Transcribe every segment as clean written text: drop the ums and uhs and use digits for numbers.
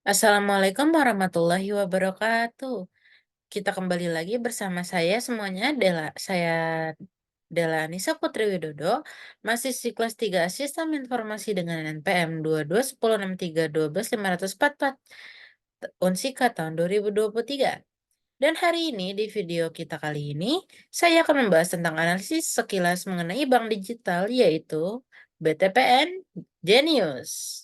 Assalamualaikum warahmatullahi wabarakatuh. Kita kembali lagi bersama saya semuanya, Dela Anissa Putri Widodo, mahasiswi kelas 3 Sistem Informasi dengan NPM 221063125544 Unsika tahun 2023. Dan hari ini di video kita kali ini, saya akan membahas tentang analisis sekilas mengenai bank digital yaitu BTPN Genius.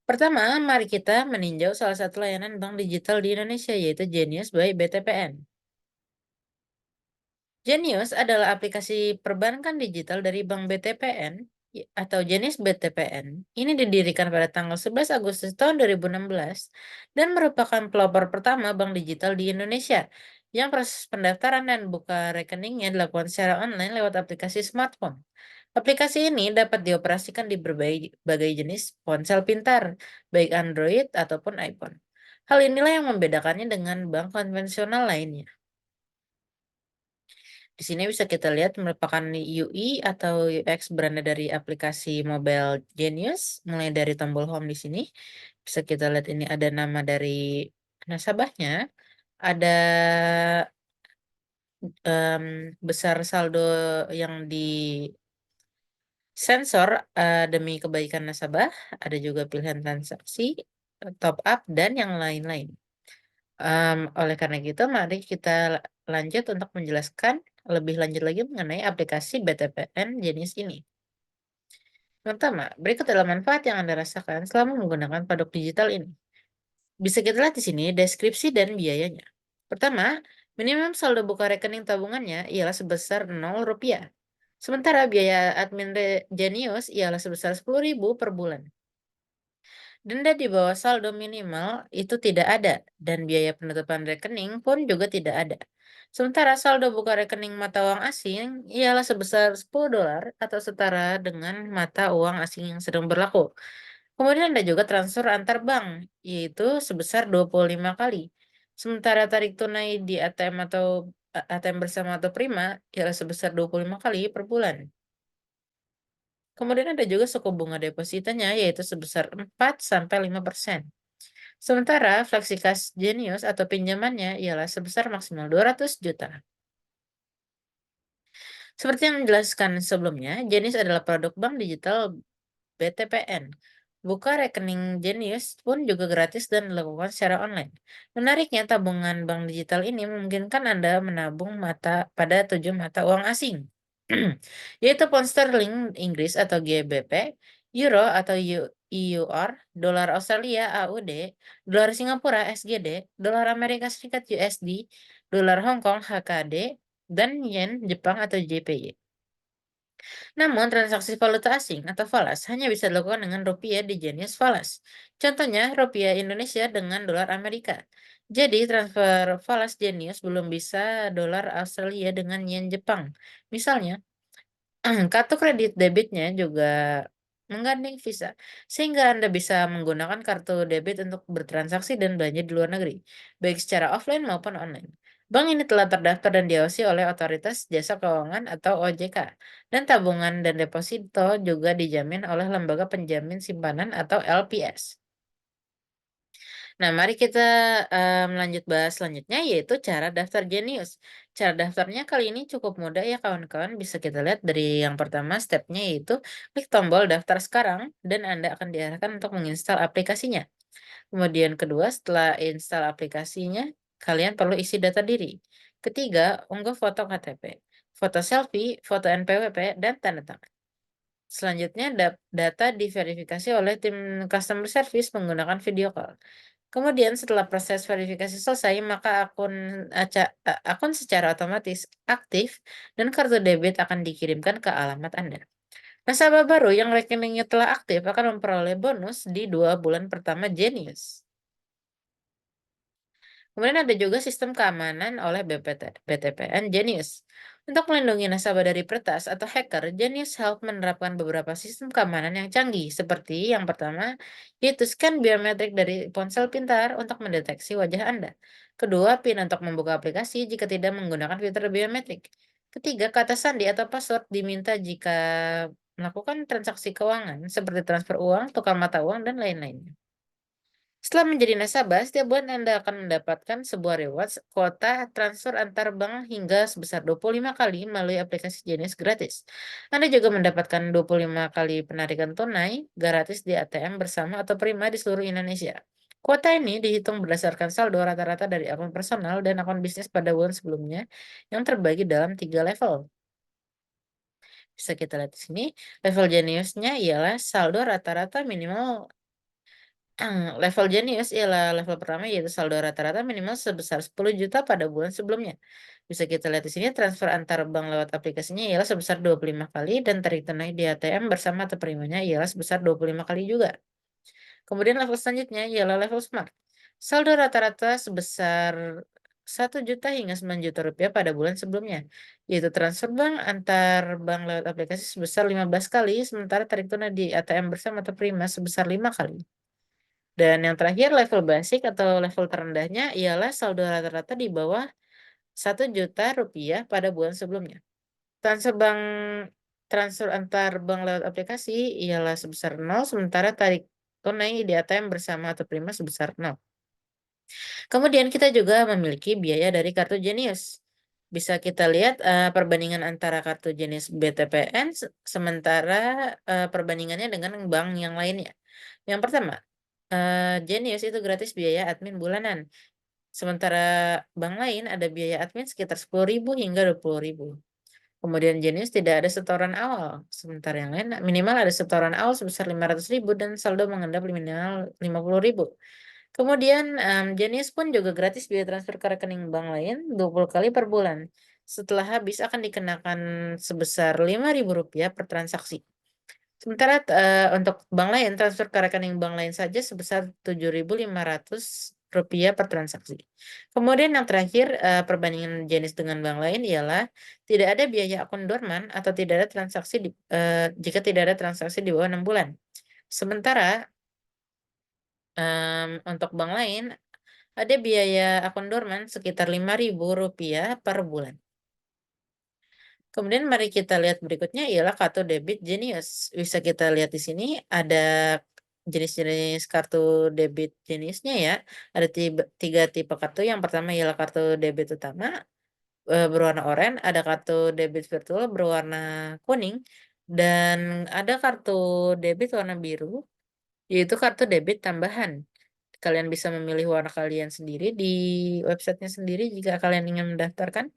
Pertama, mari kita meninjau salah satu layanan bank digital di Indonesia, yaitu Genius by BTPN. Genius adalah aplikasi perbankan digital dari Bank BTPN atau jenis BTPN. Ini didirikan pada tanggal 11 Agustus tahun 2016 dan merupakan pelopor pertama bank digital di Indonesia yang proses pendaftaran dan buka rekeningnya dilakukan secara online lewat aplikasi smartphone. Aplikasi ini dapat dioperasikan di berbagai jenis ponsel pintar, baik Android ataupun iPhone. Hal inilah yang membedakannya dengan bank konvensional lainnya. Di sini bisa kita lihat merupakan UI atau UX beranda dari aplikasi mobile Genius, mulai dari tombol home di sini. Bisa kita lihat ini ada nama dari nasabahnya, ada besar saldo yang disensor demi kebaikan nasabah, ada juga pilihan transaksi, top up, dan yang lain-lain. Oleh karena gitu, mari kita lanjut untuk menjelaskan lebih lanjut lagi mengenai aplikasi BTPN jenis ini. Pertama, berikut adalah manfaat yang Anda rasakan selama menggunakan produk digital ini. Bisa kita lihat di sini deskripsi dan biayanya. Pertama, minimum saldo buka rekening tabungannya ialah sebesar 0 rupiah. Sementara biaya admin Genius ialah sebesar 10.000 per bulan. Denda di bawah saldo minimal itu tidak ada, dan biaya penutupan rekening pun juga tidak ada. Sementara saldo buka rekening mata uang asing ialah sebesar $10 atau setara dengan mata uang asing yang sedang berlaku. Kemudian ada juga transfer antar bank, yaitu sebesar 25 kali. Sementara tarik tunai di ATM atau ATM bersama atau prima ialah sebesar 25 kali per bulan. Kemudian ada juga suku bunga depositanya yaitu sebesar 4 sampai 5%. Sementara Fleksikas Jenius atau pinjamannya ialah sebesar maksimal 200 juta. Seperti yang dijelaskan sebelumnya, Jenius adalah produk bank digital BTPN. Buka rekening Jenius pun juga gratis dan dilakukan secara online. Menariknya, tabungan bank digital ini memungkinkan Anda menabung pada 7 mata uang asing, yaitu pound sterling Inggris atau GBP, euro atau EUR, dolar Australia AUD, dolar Singapura SGD, dolar Amerika Serikat USD, dolar Hong Kong HKD, dan yen Jepang atau JPY. Namun, transaksi valuta asing atau falas hanya bisa dilakukan dengan rupiah di jenis falas. Contohnya, rupiah Indonesia dengan dolar Amerika. Jadi, transfer falas jenius belum bisa dolar Australia dengan yen Jepang. Misalnya, kartu kredit debitnya juga menggandeng Visa, sehingga Anda bisa menggunakan kartu debit untuk bertransaksi dan belanja di luar negeri, baik secara offline maupun online. Bank ini telah terdaftar dan diawasi oleh Otoritas Jasa Keuangan atau OJK, dan tabungan dan deposito juga dijamin oleh Lembaga Penjamin Simpanan atau LPS. Nah, mari kita lanjut bahas selanjutnya, yaitu cara daftar Genius. Cara daftarnya kali ini cukup mudah ya kawan-kawan. Bisa kita lihat dari yang pertama stepnya yaitu klik tombol daftar sekarang dan Anda akan diarahkan untuk menginstal aplikasinya. Kemudian kedua, setelah install aplikasinya, kalian perlu isi data diri. Ketiga, unggah foto KTP, foto selfie, foto NPWP, dan tanda tangan. Selanjutnya, data diverifikasi oleh tim customer service menggunakan video call. Kemudian setelah proses verifikasi selesai, maka akun secara otomatis aktif dan kartu debit akan dikirimkan ke alamat Anda. Nasabah baru yang rekeningnya telah aktif akan memperoleh bonus di 2 bulan pertama Genius. Kemudian ada juga sistem keamanan oleh BTPN Genius. Untuk melindungi nasabah dari peretas atau hacker, Genius Health menerapkan beberapa sistem keamanan yang canggih, seperti yang pertama, yaitu scan biometrik dari ponsel pintar untuk mendeteksi wajah Anda. Kedua, PIN untuk membuka aplikasi jika tidak menggunakan fitur biometrik. Ketiga, kata sandi atau password diminta jika melakukan transaksi keuangan seperti transfer uang, tukar mata uang, dan lain-lainnya. Setelah menjadi nasabah, setiap bulan Anda akan mendapatkan sebuah rewards kuota transfer antar bank hingga sebesar 25 kali melalui aplikasi jenis gratis. Anda juga mendapatkan 25 kali penarikan tunai gratis di ATM bersama atau prima di seluruh Indonesia. Kuota ini dihitung berdasarkan saldo rata-rata dari akun personal dan akun bisnis pada bulan sebelumnya yang terbagi dalam 3 level. Bisa kita lihat di sini, level jeniusnya ialah saldo rata-rata minimal. Level jenius ialah level pertama yaitu saldo rata-rata minimal sebesar 10 juta pada bulan sebelumnya. Bisa kita lihat di sini transfer antar bank lewat aplikasinya ialah sebesar 25 kali dan tarik tunai di ATM bersama atau primanya ialah sebesar 25 kali juga. Kemudian level selanjutnya ialah level smart. Saldo rata-rata sebesar 1 juta hingga 9 juta rupiah pada bulan sebelumnya, yaitu transfer bank antar bank lewat aplikasi sebesar 15 kali, sementara tarik tunai di ATM bersama atau prima sebesar 5 kali. Dan yang terakhir level basic atau level terendahnya ialah saldo rata-rata di bawah 1 juta rupiah pada bulan sebelumnya. Transfer bank transfer antar bank lewat aplikasi ialah sebesar 0, sementara tarik tunai di ATM bersama atau prima sebesar 0. Kemudian kita juga memiliki biaya dari kartu Jenius. Bisa kita lihat perbandingan antara kartu jenis BTPN sementara perbandingannya dengan bank yang lainnya. Yang pertama, Jenius itu gratis biaya admin bulanan. Sementara bank lain ada biaya admin sekitar 10.000 hingga 20.000. Kemudian Jenius tidak ada setoran awal. Sementara yang lain minimal ada setoran awal sebesar 500.000 dan saldo mengendap minimal 50.000. Kemudian, Jenius pun juga gratis biaya transfer ke rekening bank lain 20 kali per bulan. Setelah habis akan dikenakan sebesar Rp5.000 per transaksi. Sementara, untuk bank lain, transfer ke rekening bank lain saja sebesar Rp7.500 per transaksi. Kemudian yang terakhir, perbandingan jenis dengan bank lain ialah tidak ada biaya akun dorman atau tidak ada transaksi jika tidak ada transaksi di bawah 6 bulan. Sementara, untuk bank lain ada biaya akun dorman sekitar Rp5.000 per bulan. Kemudian mari kita lihat berikutnya ialah kartu debit Jenius. Bisa kita lihat di sini ada jenis-jenis kartu debit jenisnya ya. Ada 3 tipe kartu. Yang pertama ialah kartu debit utama berwarna oranye, ada kartu debit virtual berwarna kuning, dan ada kartu debit warna biru, yaitu kartu debit tambahan. Kalian bisa memilih warna kalian sendiri di websitenya sendiri jika kalian ingin mendaftarkan.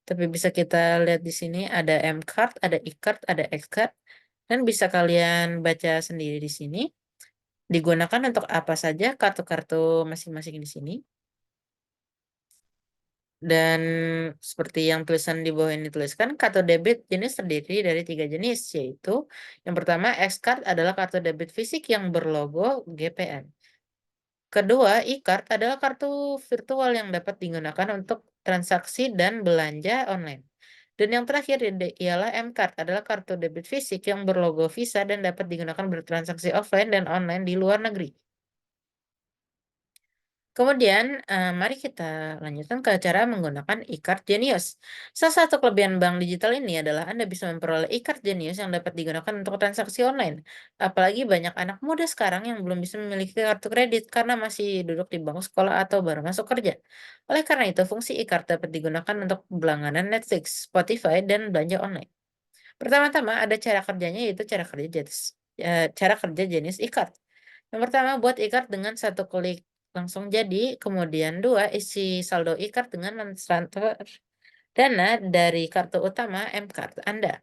Tapi bisa kita lihat di sini ada M-Card, ada E-Card, ada X-Card, dan bisa kalian baca sendiri di sini. Digunakan untuk apa saja kartu-kartu masing-masing di sini. Dan seperti yang tulisan di bawah ini dituliskan, kartu debit jenis terdiri dari 3 jenis, yaitu yang pertama X-Card adalah kartu debit fisik yang berlogo GPN. Kedua, e-card adalah kartu virtual yang dapat digunakan untuk transaksi dan belanja online. Dan yang terakhir ialah M-Card adalah kartu debit fisik yang berlogo Visa dan dapat digunakan bertransaksi offline dan online di luar negeri. Kemudian, mari kita lanjutkan ke cara menggunakan e-card Genius. Salah satu kelebihan bank digital ini adalah Anda bisa memperoleh e-card Genius yang dapat digunakan untuk transaksi online. Apalagi banyak anak muda sekarang yang belum bisa memiliki kartu kredit karena masih duduk di bangku sekolah atau baru masuk kerja. Oleh karena itu, fungsi e-card dapat digunakan untuk berlangganan Netflix, Spotify, dan belanja online. Pertama-tama ada cara kerjanya yaitu cara kerja jenis e-card. Yang pertama, buat e-card dengan satu klik langsung jadi. Kemudian dua, isi saldo e-card dengan mentransfer dana dari kartu utama M-Card Anda.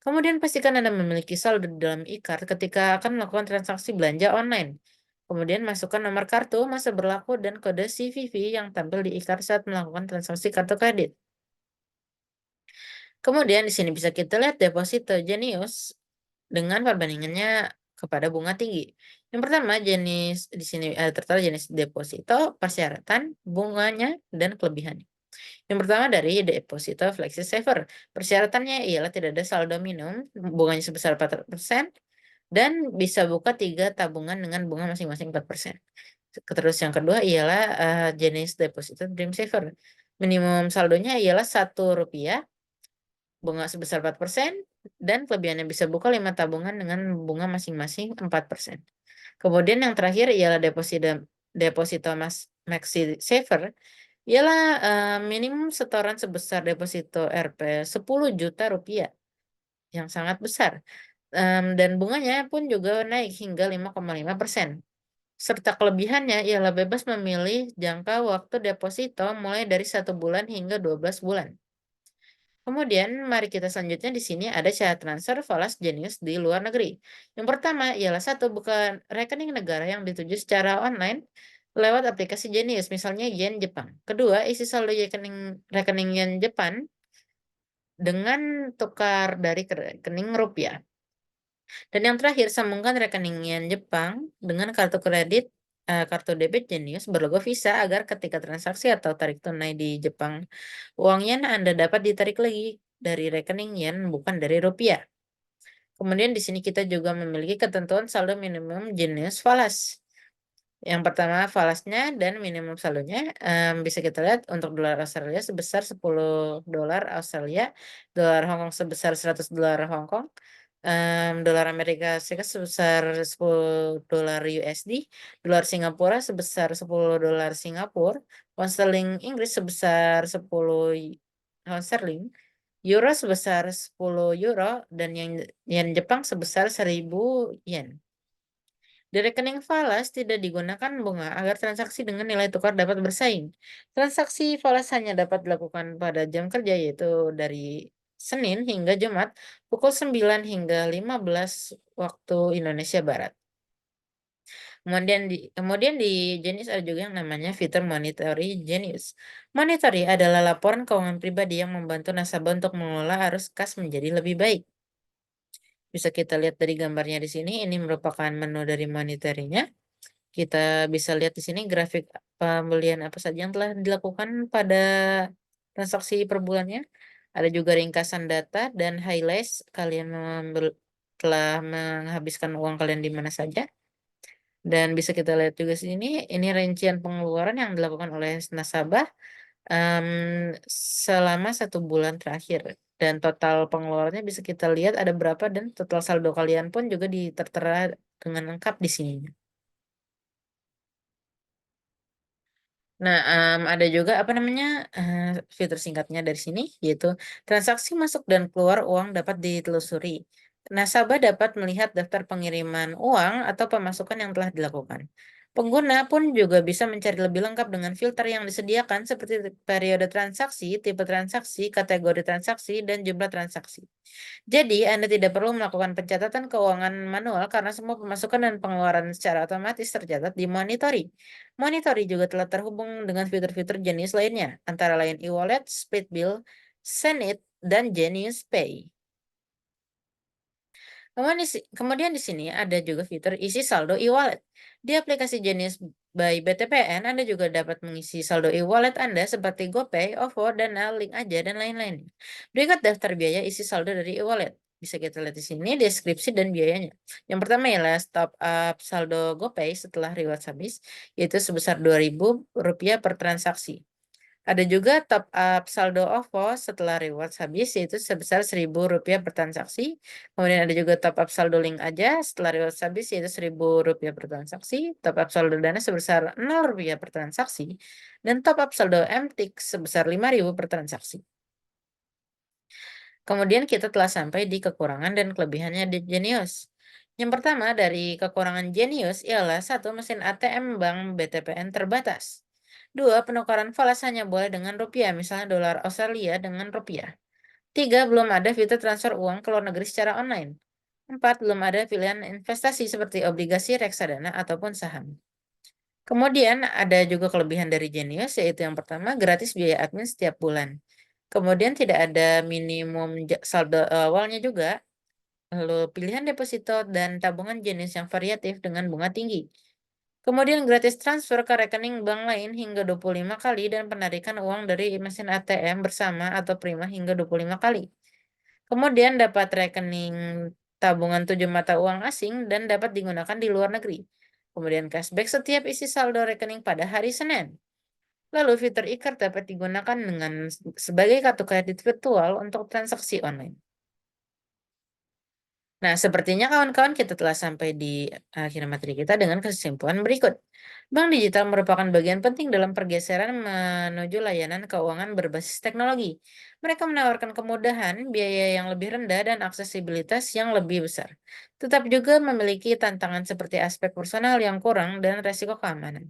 Kemudian pastikan Anda memiliki saldo di dalam e-card ketika akan melakukan transaksi belanja online. Kemudian masukkan nomor kartu, masa berlaku, dan kode CVV yang tampil di e-card saat melakukan transaksi kartu kredit. Kemudian di sini bisa kita lihat deposito Jenius dengan perbandingannya kepada bunga tinggi. Yang pertama jenis di sini tertera jenis deposito, persyaratan, bunganya, dan kelebihannya. Yang pertama dari deposito Flexi Saver. Persyaratannya ialah tidak ada saldo minimum, bunganya sebesar 4%, dan bisa buka 3 tabungan dengan bunga masing-masing 4%. Terus yang kedua ialah jenis deposito Dream Saver. Minimum saldonya ialah Rp1, bunga sebesar 4%, dan kelebihannya bisa buka 5 tabungan dengan bunga masing-masing 4%. Kemudian yang terakhir ialah deposito Maxi Saver, ialah, minimum setoran sebesar deposito Rp 10 juta yang sangat besar, dan bunganya pun juga naik hingga 5,5%. Serta kelebihannya ialah bebas memilih jangka waktu deposito mulai dari 1 bulan hingga 12 bulan. Kemudian, mari kita selanjutnya di sini ada syarat transfer falas jenius di luar negeri. Yang pertama ialah satu, bukan rekening negara yang dituju secara online lewat aplikasi Jenius, misalnya yen Jepang. Kedua, isi saldo rekening yen Jepang dengan tukar dari rekening rupiah. Dan yang terakhir, sambungkan rekening yen Jepang dengan kartu kredit, kartu debit Jenius berlogo Visa agar ketika transaksi atau tarik tunai di Jepang, uang yen Anda dapat ditarik lagi dari rekening yen bukan dari rupiah. Kemudian di sini kita juga memiliki ketentuan saldo minimum Jenius falas. Yang pertama falasnya dan minimum saldonya, bisa kita lihat untuk dolar Australia sebesar $10, dolar Hong Kong sebesar $100 Hong Kong, dolar Amerika Serikat sebesar $10 USD, dolar Singapura sebesar $10 Singapura, pound sterling Inggris sebesar 10 pound sterling, euro sebesar 10 euro, dan yen Jepang sebesar 1.000 yen. Di rekening falas tidak digunakan bunga agar transaksi dengan nilai tukar dapat bersaing. Transaksi falas hanya dapat dilakukan pada jam kerja, yaitu dari Senin hingga Jumat pukul 9 hingga 15 waktu Indonesia Barat. Kemudian di Genius ada juga yang namanya fitur Monetary Genius. Monetary adalah laporan keuangan pribadi yang membantu nasabah untuk mengelola arus kas menjadi lebih baik. Bisa kita lihat dari gambarnya di sini, ini merupakan menu dari monetary-nya. Kita bisa lihat di sini grafik pembelian apa saja yang telah dilakukan pada transaksi per bulannya. Ada juga ringkasan data dan highlights kalian telah menghabiskan uang kalian di mana saja. Dan bisa kita lihat juga sini, ini rincian pengeluaran yang dilakukan oleh nasabah selama 1 bulan terakhir. Dan total pengeluarannya bisa kita lihat ada berapa, dan total saldo kalian pun juga tertera dengan lengkap di sini. Nah, ada juga apa namanya, fitur singkatnya dari sini, yaitu transaksi masuk dan keluar uang dapat ditelusuri. Nasabah dapat melihat daftar pengiriman uang atau pemasukan yang telah dilakukan. Pengguna pun juga bisa mencari lebih lengkap dengan filter yang disediakan seperti periode transaksi, tipe transaksi, kategori transaksi, dan jumlah transaksi. Jadi, Anda tidak perlu melakukan pencatatan keuangan manual karena semua pemasukan dan pengeluaran secara otomatis tercatat di Monitory. Monitory juga telah terhubung dengan fitur-fitur jenis lainnya, antara lain e-wallet, split bill, Send It, dan Genius Pay. Kemudian di sini ada juga fitur isi saldo e-wallet. Di aplikasi Genius by BTPN, Anda juga dapat mengisi saldo e-wallet Anda seperti GoPay, OVO, Dana, Link Aja, dan lain-lain. Berikut daftar biaya isi saldo dari e-wallet. Bisa kita lihat di sini deskripsi dan biayanya. Yang pertama ialah top up saldo GoPay setelah rewards habis, yaitu sebesar Rp2.000 per transaksi. Ada juga top up saldo OVO setelah rewards habis, yaitu sebesar Rp1.000 per transaksi. Kemudian ada juga top up saldo link aja setelah rewards habis, yaitu Rp1.000 per transaksi. Top up saldo dana sebesar Rp0 per transaksi. Dan top up saldo MTIK sebesar Rp5.000 per transaksi. Kemudian kita telah sampai di kekurangan dan kelebihannya di Genius. Yang pertama dari kekurangan Genius ialah satu, mesin ATM Bank BTPN terbatas. Dua, penukaran falas hanya boleh dengan rupiah, misalnya dolar Australia dengan rupiah. Tiga, belum ada fitur transfer uang ke luar negeri secara online. Empat, belum ada pilihan investasi seperti obligasi, reksadana, ataupun saham. Kemudian ada juga kelebihan dari Genius, yaitu yang pertama gratis biaya admin setiap bulan. Kemudian tidak ada minimum saldo awalnya juga. Lalu pilihan deposito dan tabungan jenis yang variatif dengan bunga tinggi. Kemudian gratis transfer ke rekening bank lain hingga 25 kali dan penarikan uang dari mesin ATM bersama atau prima hingga 25 kali. Kemudian dapat rekening tabungan 7 mata uang asing dan dapat digunakan di luar negeri. Kemudian cashback setiap isi saldo rekening pada hari Senin. Lalu fitur e-card dapat digunakan sebagai kartu kredit virtual untuk transaksi online. Nah, sepertinya kawan-kawan kita telah sampai di akhir materi kita dengan kesimpulan berikut. Bank digital merupakan bagian penting dalam pergeseran menuju layanan keuangan berbasis teknologi. Mereka menawarkan kemudahan, biaya yang lebih rendah, dan aksesibilitas yang lebih besar. Tetap juga memiliki tantangan seperti aspek personal yang kurang dan resiko keamanan.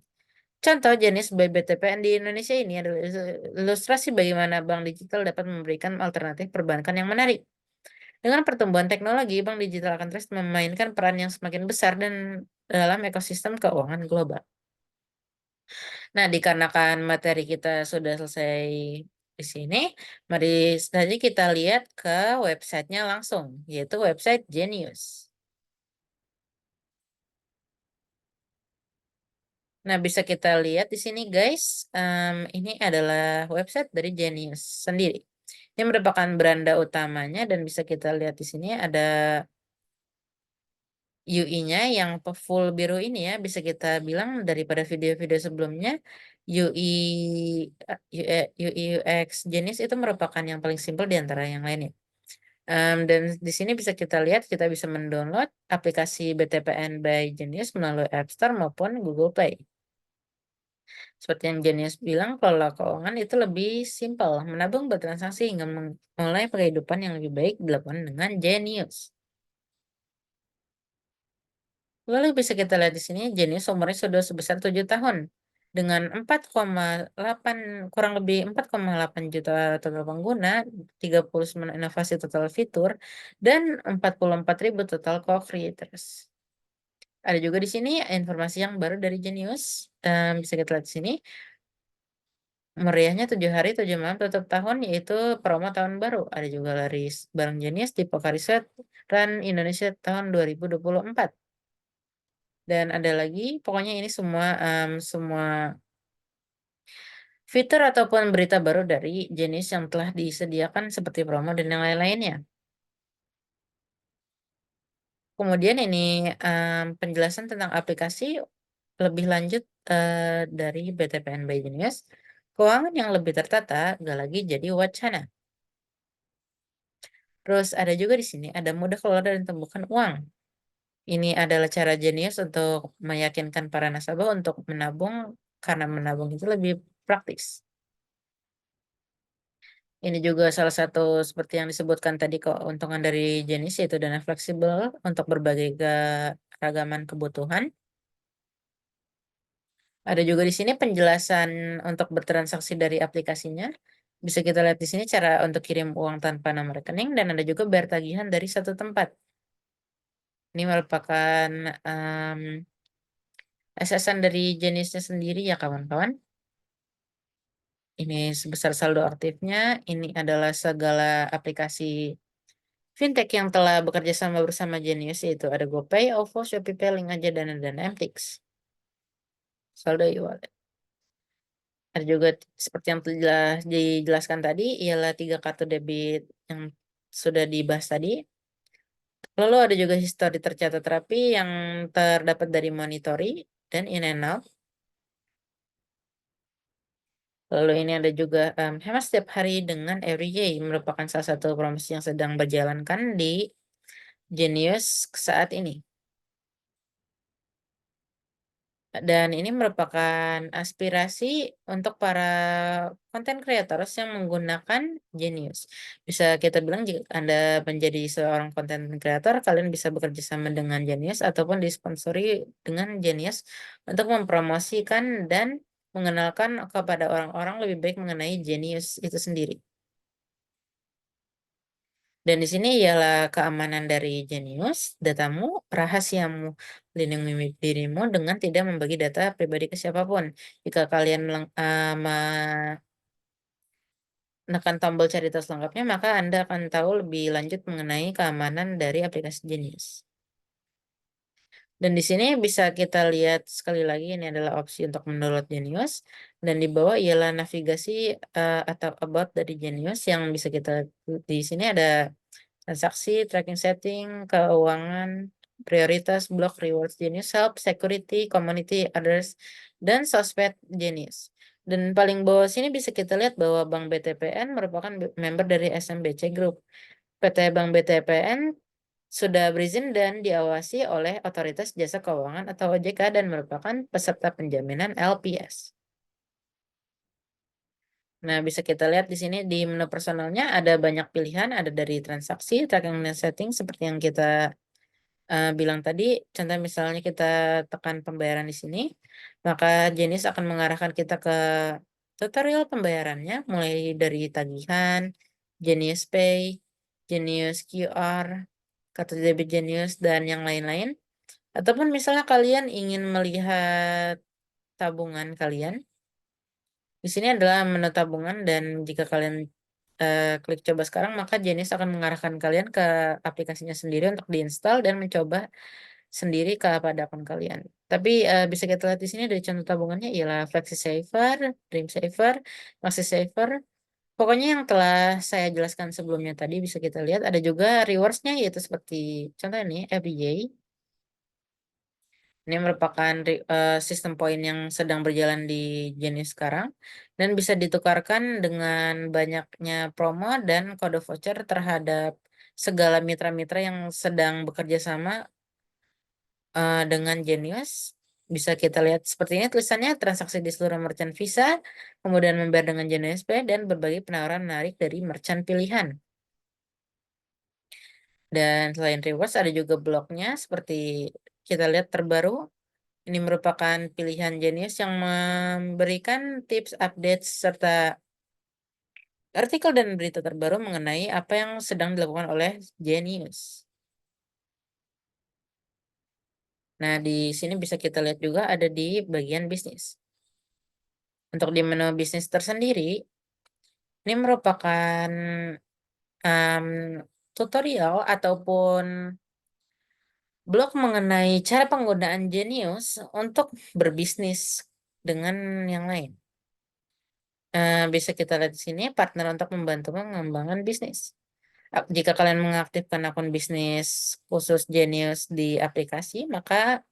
Contoh jenis BBTPN di Indonesia ini adalah ilustrasi bagaimana bank digital dapat memberikan alternatif perbankan yang menarik. Dengan pertumbuhan teknologi, bank digital akan terus memainkan peran yang semakin besar dan dalam ekosistem keuangan global. Nah, dikarenakan materi kita sudah selesai di sini, mari saja kita lihat ke websitenya langsung, yaitu website Genius. Nah, bisa kita lihat di sini guys, ini adalah website dari Genius sendiri. Ini merupakan beranda utamanya dan bisa kita lihat di sini ada UI-nya yang full biru ini ya, bisa kita bilang daripada video-video sebelumnya, UI UI UX Genius itu merupakan yang paling simpel di antara yang lainnya. Dan di sini bisa kita lihat, kita bisa mendownload aplikasi BTPN by Genius melalui App Store maupun Google Play. Seperti yang Genius bilang, kelola keuangan itu lebih simpel, menabung bertransaksi hingga memulai kehidupan yang lebih baik dilakukan dengan Genius. Lalu bisa kita lihat di sini, Genius umurnya sudah sebesar 7 tahun. Dengan 4,8 kurang lebih 4,8 juta total pengguna, 39 inovasi total fitur, dan 44.000 total co-creators. Ada juga di sini informasi yang baru dari Genius. Bisa kita lihat di sini. Meriahnya 7 hari 7 malam tutup tahun, yaitu promo tahun baru. Ada juga laris barang Genius di Pocari Sweat Run Indonesia tahun 2024. Dan ada lagi, pokoknya ini semua fitur ataupun berita baru dari jenis yang telah disediakan seperti promo dan yang lain-lainnya. Kemudian ini penjelasan tentang aplikasi lebih lanjut dari BTPN by Genius. Keuangan yang lebih tertata, gak lagi jadi wacana. Terus ada juga di sini, ada mudah kelola dan tumbuhkan uang. Ini adalah cara Genius untuk meyakinkan para nasabah untuk menabung, karena menabung itu lebih praktis. Ini juga salah satu seperti yang disebutkan tadi keuntungan dari Genius yaitu dana fleksibel untuk berbagai keragaman kebutuhan. Ada juga di sini penjelasan untuk bertransaksi dari aplikasinya. Bisa kita lihat di sini cara untuk kirim uang tanpa nomor rekening dan ada juga bayar tagihan dari satu tempat. Ini merupakan em, asasan dari jenisnya sendiri ya kawan-kawan. Ini sebesar saldo aktifnya. Ini adalah segala aplikasi fintech yang telah bekerja sama bersama Genius yaitu ada GoPay, OVO, ShopeePay, Link Aja, dan MTix. Saldo e-wallet. Ada juga seperti yang telah dijelaskan tadi, ialah 3 kartu debit yang sudah dibahas tadi. Lalu ada juga histori tercatat rapi yang terdapat dari Monitory dan In and Out. Lalu ini ada juga hemat setiap hari dengan Everyday, merupakan salah satu promosi yang sedang berjalankan di Genius saat ini. Dan ini merupakan aspirasi untuk para content creators yang menggunakan Genius. Bisa kita bilang jika Anda menjadi seorang content creator, kalian bisa bekerja sama dengan Genius ataupun disponsori dengan Genius untuk mempromosikan dan mengenalkan kepada orang-orang lebih baik mengenai Genius itu sendiri. Dan di sini ialah keamanan dari Genius, datamu, rahasiamu, lindungi dirimu dengan tidak membagi data pribadi ke siapapun. Jika kalian menekan tombol cari tahu selengkapnya, maka Anda akan tahu lebih lanjut mengenai keamanan dari aplikasi Genius. Dan di sini bisa kita lihat sekali lagi, ini adalah opsi untuk mendownload Genius. Dan di bawah ialah navigasi atau about dari Genius yang bisa kita di sini ada transaksi, tracking setting, keuangan, prioritas, block, rewards Genius, help, security, community, others, dan sosmed Genius. Dan paling bawah sini bisa kita lihat bahwa Bank BTPN merupakan member dari SMBC Group. PT Bank BTPN sudah berizin dan diawasi oleh Otoritas Jasa Keuangan atau OJK dan merupakan peserta penjaminan LPS. Nah, bisa kita lihat di sini di menu personalnya ada banyak pilihan, ada dari transaksi, tracking dan setting seperti yang kita bilang tadi. Contoh misalnya kita tekan pembayaran di sini, maka jenis akan mengarahkan kita ke tutorial pembayarannya, mulai dari tagihan, Genius Pay, Genius QR, kartu debit Genius, dan yang lain-lain. Ataupun misalnya kalian ingin melihat tabungan kalian, di sini adalah menu tabungan dan jika kalian klik coba sekarang, maka Genius akan mengarahkan kalian ke aplikasinya sendiri untuk diinstal dan mencoba sendiri pada akun kalian. Tapi bisa kita lihat di sini dari contoh tabungannya ialah FlexiSaver, DreamSaver, MaxiSaver. Pokoknya yang telah saya jelaskan sebelumnya tadi bisa kita lihat ada juga rewards-nya yaitu seperti contoh ini FBJ. Ini merupakan sistem poin yang sedang berjalan di Genius sekarang dan bisa ditukarkan dengan banyaknya promo dan kode voucher terhadap segala mitra-mitra yang sedang bekerja sama dengan Genius. Bisa kita lihat seperti ini tulisannya transaksi di seluruh merchant Visa, kemudian membayar dengan Genius Pay dan berbagai penawaran menarik dari merchant pilihan. Dan selain rewards ada juga blognya seperti kita lihat terbaru. Ini merupakan pilihan Genius yang memberikan tips, update, serta artikel dan berita terbaru mengenai apa yang sedang dilakukan oleh Genius. Nah, di sini bisa kita lihat juga ada di bagian bisnis. Untuk di menu bisnis tersendiri, ini merupakan em, tutorial ataupun blog mengenai cara penggunaan Genius untuk berbisnis dengan yang lain. Bisa kita lihat di sini, partner untuk membantu mengembangkan bisnis. Jika kalian mengaktifkan akun bisnis khusus Genius di aplikasi, maka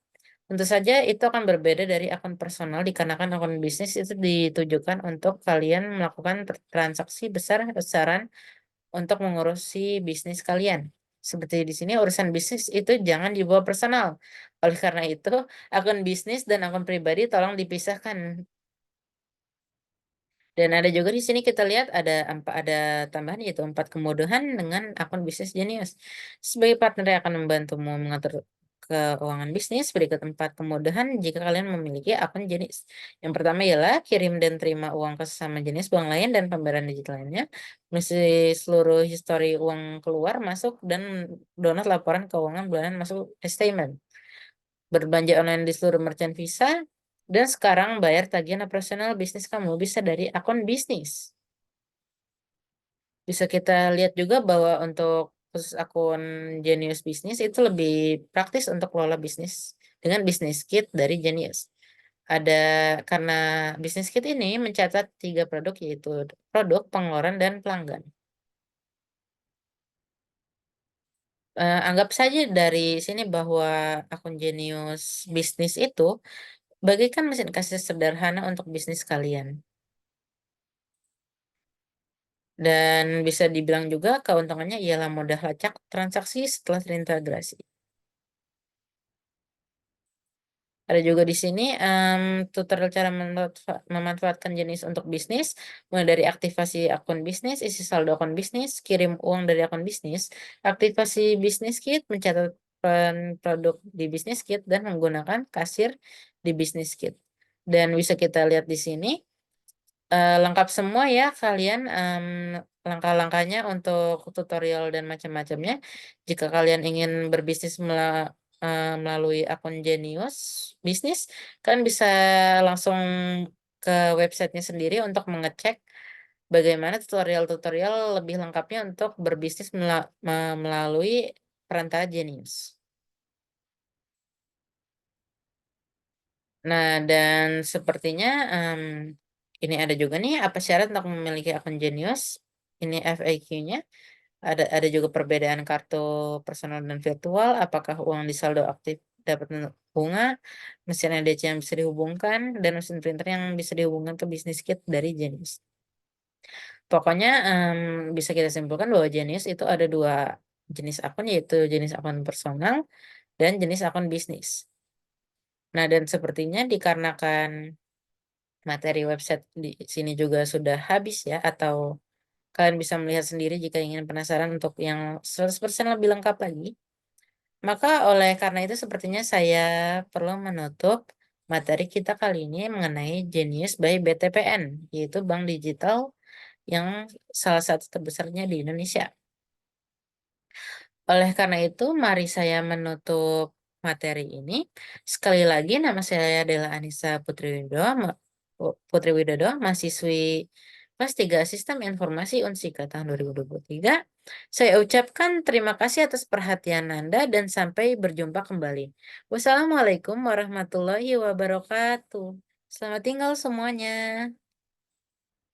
tentu saja itu akan berbeda dari akun personal dikarenakan akun bisnis itu ditujukan untuk kalian melakukan transaksi besar-besaran untuk mengurusi bisnis kalian. Seperti di sini urusan bisnis itu jangan dibawa personal. Oleh karena itu, akun bisnis dan akun pribadi tolong dipisahkan. Dan ada juga di sini kita lihat ada tambahan yaitu 4 kemudahan dengan akun bisnis Genius. Sebagai partner yang akan membantumu mengatur keuangan bisnis, berikut 4 kemudahan jika kalian memiliki akun Genius. Yang pertama ialah kirim dan terima uang ke sesama jenis bank lain dan pembayaran digital lainnya, mengisi seluruh histori uang keluar masuk dan download laporan keuangan bulanan masuk statement. Berbelanja online di seluruh merchant Visa, dan sekarang bayar tagihan operasional bisnis kamu bisa dari akun bisnis. Bisa kita lihat juga bahwa untuk khusus akun Genius Bisnis itu lebih praktis untuk kelola bisnis dengan bisnis kit dari Genius. Ada karena bisnis kit ini mencatat 3 produk yaitu produk, pengeluaran, dan pelanggan. Anggap saja dari sini bahwa akun Genius Bisnis itu bagaikan mesin kasir sederhana untuk bisnis kalian. Dan bisa dibilang juga keuntungannya ialah mudah lacak transaksi setelah terintegrasi. Ada juga di sini tutorial cara memanfaatkan jenis untuk bisnis, mulai dari aktivasi akun bisnis, isi saldo akun bisnis, kirim uang dari akun bisnis, aktivasi bisnis kit, mencatat produk di bisnis kit, dan menggunakan kasir di bisnis kit. Dan bisa kita lihat di sini lengkap semua ya kalian langkah-langkahnya untuk tutorial dan macam-macamnya. Jika kalian ingin berbisnis melalui akun Genius bisnis, kalian bisa langsung ke websitenya sendiri untuk mengecek bagaimana tutorial-tutorial lebih lengkapnya untuk berbisnis melalui perantara Genius. Nah, dan sepertinya ini ada juga nih apa syarat untuk memiliki akun Genius. Ini FAQ-nya. Ada juga perbedaan kartu personal dan virtual. Apakah uang di saldo aktif dapat bunga, mesin EDC yang bisa dihubungkan, dan mesin printer yang bisa dihubungkan ke bisnis kit dari Genius. Pokoknya bisa kita simpulkan bahwa Genius itu ada dua jenis akun yaitu jenis akun personal dan jenis akun bisnis. Nah, dan sepertinya dikarenakan materi website di sini juga sudah habis ya, atau kalian bisa melihat sendiri jika ingin penasaran untuk yang 100% lebih lengkap lagi. Maka oleh karena itu sepertinya saya perlu menutup materi kita kali ini mengenai Genius by BTPN, yaitu bank digital yang salah satu terbesarnya di Indonesia. Oleh karena itu, mari saya menutup materi ini. Sekali lagi, nama saya adalah Anissa Putri Widodo, mahasiswi kelas 3 Sistem Informasi Unsika tahun 2023. Saya ucapkan terima kasih atas perhatian Anda dan sampai berjumpa kembali. Wassalamualaikum warahmatullahi wabarakatuh. Selamat tinggal semuanya.